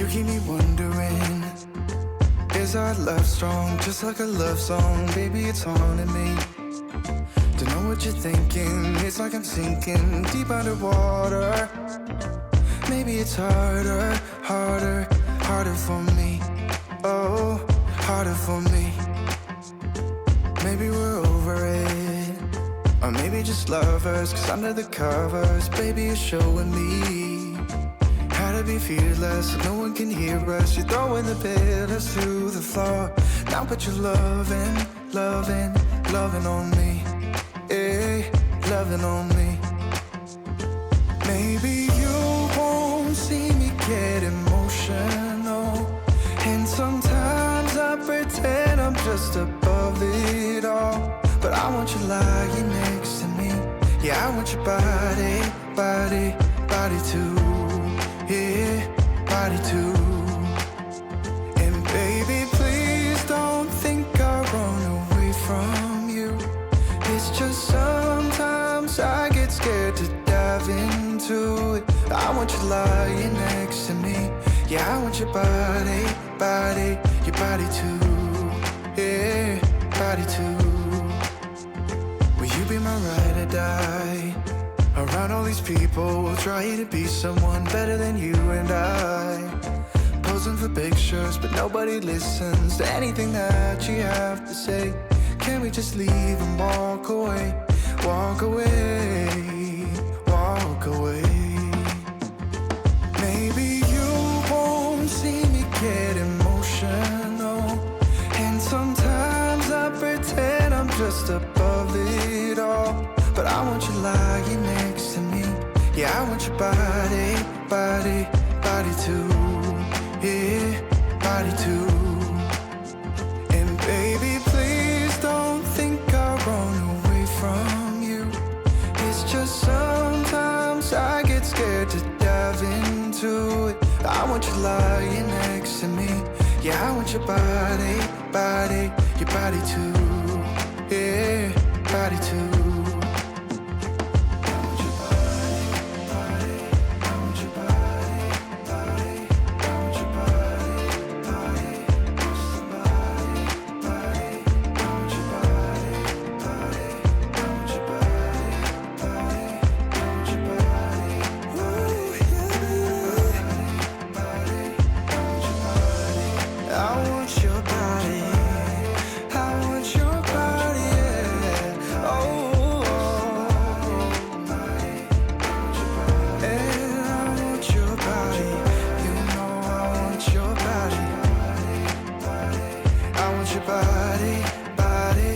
keep me wondering, is our love strong, just like a love song? Baby, it's haunting me. Don't know what you're thinking, it's like I'm sinking deep underwater. Maybe it's harder, harder, harder for me. Oh, harder for me. Maybe we're over it, or maybe just lovers, cause under the covers, baby, you're showing me how to be fearless, so no one can hear us. You're throwing the pillars to the floor. Now put your loving, loving, loving on me. Yeah, loving on me. Maybe you won't see me get emotional, and sometimes I pretend I'm just above it all. But I want you lying next to me. Yeah, I want your body, body, body too. Yeah, body too. And baby, please don't think I'll run away from you. It's just sometimes I get scared to dive into it. I want you lying next to me. Yeah, I want your body, body, your body too. Yeah, body too. Will you be my ride or die? Around all these people, we'll try to be someone better than you and I. Posing for pictures, but nobody listens to anything that you have to say. Can we just leave and walk away? Walk away, walk away. Maybe you won't see me get emotional, and sometimes I pretend I'm just above it all. But I want you lying next to me. Yeah, I want your body, body, body too. Yeah, body too. And baby, please don't think I'll run away from you. It's just sometimes I get scared to dive into it. I want you lying next to me. Yeah, I want your body, body, your body too. Yeah, body too. I want your body, I want your body, yeah. Oh, and I want your body. You know I want your body. I want your body, body.